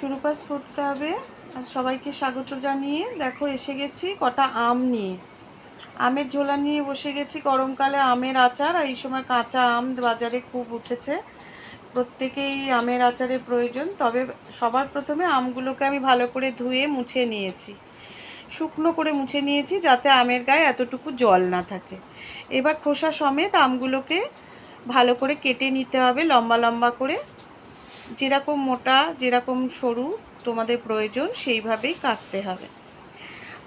সুরুপাস food হবে। আর সবাইকে স্বাগত জানিয়ে দেখো এসে গেছি কটা আম নিয়ে। আমের ঝোলা নিয়ে বসে গেছি। গরমকালে আমের আচার, আর এই সময় কাঁচা আম বাজারে খুব উঠেছে। প্রত্যেকেই আমের আচারের প্রয়োজন। তবে সবার প্রথমে আমগুলোকে আমি ভালো করে ধুয়ে মুছে নিয়েছি, শুকনো করে মুছে নিয়েছি, যাতে আমের গায়ে এতটুকু জল না থাকে। এবার খোসা সমেত আমগুলোকে ভালো করে কেটে নিতে হবে, লম্বা লম্বা করে। যেরকম মোটা যেরকম সরু তোমাদের প্রয়োজন সেইভাবেই কাটতে হবে।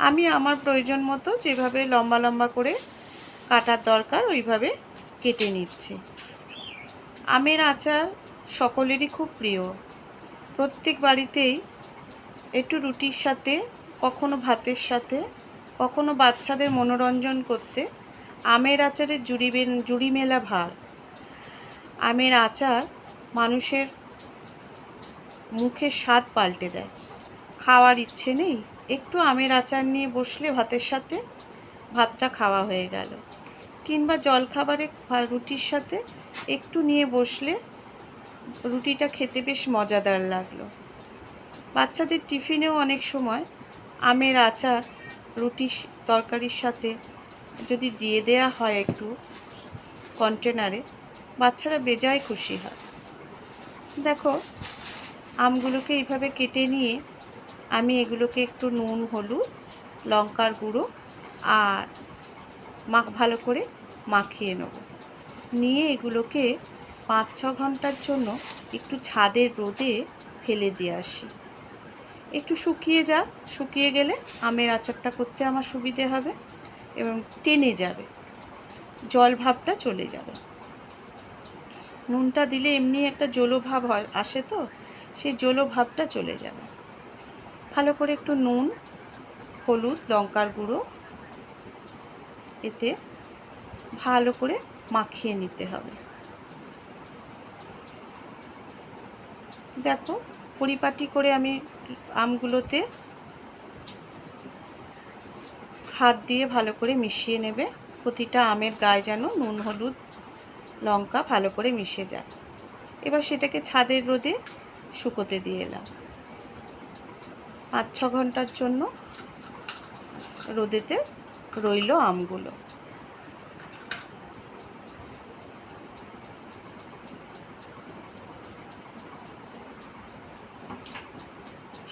আমি আমার প্রয়োজন মতো যেভাবে লম্বা লম্বা করে কাটার দরকার ওইভাবে কেটে নিচ্ছি। আমের আচার সকলেরই খুব প্রিয়। প্রত্যেক বাড়িতেই একটু রুটির সাথে, কখনো ভাতের সাথে, কখনো বাচ্চাদের মনোরঞ্জন করতে আমের আচারের জুড়ি মেলা ভার। আমের আচার মানুষের মুখের স্বাদ পাল্টে দেয়। খাওয়ার ইচ্ছে নেই, একটু আমের আচার নিয়ে বসলে ভাতের সাথে ভাতটা খাওয়া হয়ে গেল। কিংবা জলখাবারে রুটির সাথে একটু নিয়ে বসলে রুটিটা খেতে বেশ মজাদার লাগলো। বাচ্চাদের টিফিনেও অনেক সময় আমের আচার রুটি তরকারির সাথে যদি দিয়ে দেয়া হয় একটু কন্টেনারে, বাচ্চারা বেজায় খুশি হয়। দেখো আমগুলোকে এইভাবে কেটে নিয়ে আমি এগুলোকে একটু নুন, হলুদ, লঙ্কার গুঁড়ো আর ভালো করে মাখিয়ে নেব। নিয়ে এগুলোকে 5-6 ঘন্টার জন্য একটু ছাদের রোদে ফেলে দিয়ে আসি। একটু শুকিয়ে গেলে আমের আচারটা করতে আমার সুবিধে হবে এবং টেনে যাবে, জল ভাবটা চলে যাবে। নুনটা দিলে এমনি একটা জলো ভাব আসে, তো সেই জলো ভাবটা চলে যাবে। ভালো করে একটু নুন, হলুদ, লঙ্কার গুঁড়ো এতে ভালো করে মাখিয়ে নিতে হবে। দেখো পরিপাটি করে আমি আমগুলোতে হাত দিয়ে ভালো করে মিশিয়ে নেবে। প্রতিটা আমের গায়ে যেন নুন, হলুদ, লঙ্কা ভালো করে মিশে যায়। এবার সেটাকে ছাদের রোদে শুকোতে দিয়ে এলাম। 5-6 ঘন্টার জন্য রোদেতে রইল আমগুলো।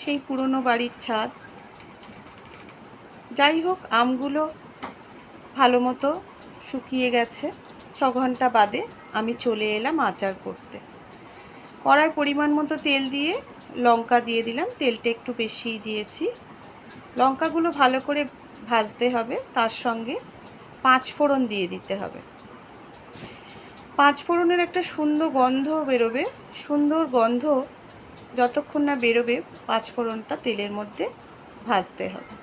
সেই পুরনো বাড়ির ছাদ। যাই হোক, আমগুলো ভালো মতো শুকিয়ে গেছে। 6 ঘন্টা বাদে আমি চলে এলাম আচার করতে। কড়াই পরিমাণ মতো তেল দিয়ে লঙ্কা দিয়ে দিলাম। তেলটা একটু বেশিই দিয়েছি। লঙ্কাগুলো ভালো করে ভাজতে হবে, তার সঙ্গে 5 ফোড়ন দিয়ে দিতে হবে। 5 ফোড়নের একটা সুন্দর গন্ধ বেরোবে। সুন্দর গন্ধ যতক্ষণ না বেরোবে 5 ফোড়নটা তেলের মধ্যে ভাজতে হবে।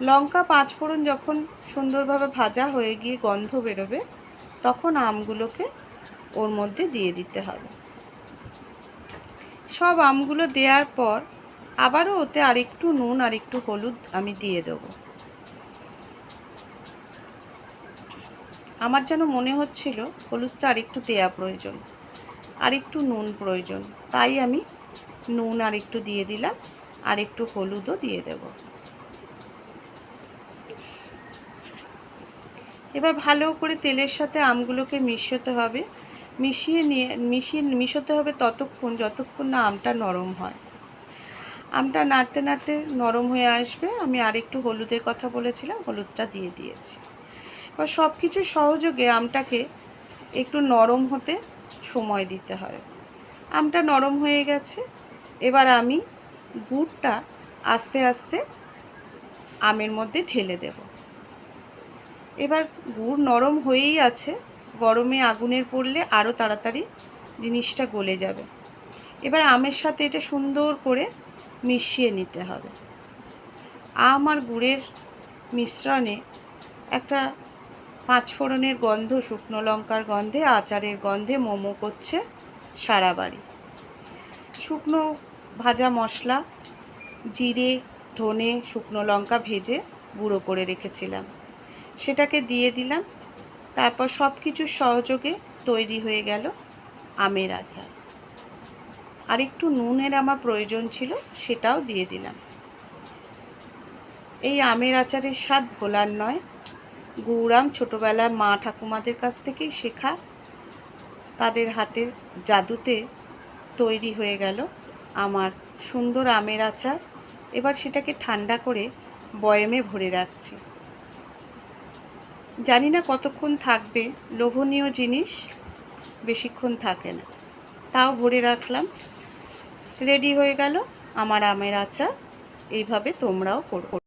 লঙ্কা 5 ফোড়ন যখন সুন্দরভাবে ভাজা হয়ে গিয়ে গন্ধ বেরোবে, তখন আমগুলোকে ওর মধ্যে দিয়ে দিতে হবে। সব আমগুলো দেওয়ার পর আবারও ওতে আরেকটু নুন আর একটু হলুদ আমি দিয়ে দেবো। আমার যেন মনে হচ্ছিল হলুদটা আরেকটু দেওয়া প্রয়োজন, আর একটু নুন প্রয়োজন, তাই আমি নুন আর একটু দিয়ে দিলাম, আর একটু হলুদও দিয়ে দেব। এবার ভালো করে তেলের সাথে আমগুলোকে মিশাতে হবে। মিশাতে হবে ততক্ষণ যতক্ষণ না আমটা নরম হয়। আমটা নাড়তে নাড়তে নরম হয়ে আসবে। আমি আরেকটু হলুদের কথা বলেছিলাম, হলুদটা দিয়ে দিয়েছি। এবার সব কিছু সহযোগে আমটাকে একটু নরম হতে সময় দিতে হবে। আমটা নরম হয়ে গেছে। এবার আমি গুড়টা আস্তে আস্তে আমের মধ্যে ঢেলে দেব। এবার গুড় নরম হয়েই আছে, গরমে আগুনের পড়লে আরও তাড়াতাড়ি জিনিসটা গলে যাবে। এবার আমের সাথে এটা সুন্দর করে মিশিয়ে নিতে হবে। আম আর গুড়ের মিশ্রণে একটা 5 ফোড়নের গন্ধ, শুকনো লঙ্কার গন্ধে, আচারের গন্ধে মোমো করছে সারা বাড়ি। শুকনো ভাজা মশলা, জিরে, ধনে, শুকনো লঙ্কা ভেজে গুঁড়ো করে রেখেছিলাম, সেটাকে দিয়ে দিলাম। তারপর সব কিছুর সহযোগে তৈরি হয়ে গেল আমের আচার। আর একটু নুনের আমার প্রয়োজন ছিল, সেটাও দিয়ে দিলাম। এই আমের আচারের স্বাদ ভোলার নয়। গুড় আম ছোটোবেলায় মা ঠাকুমাদের কাছ থেকেই শেখা, তাদের হাতের জাদুতে তৈরি হয়ে গেল আমার সুন্দর আমের আচার। এবার সেটাকে ঠান্ডা করে বয়ামে ভরে রাখছি। জানি না কতক্ষণ থাকবে, লোভনীয় জিনিস বেশিক্ষণ থাকে না, তাও ভরে রাখলাম। রেডি হয়ে গেল আমার আমের আচার। এইভাবে তোমরাও করো।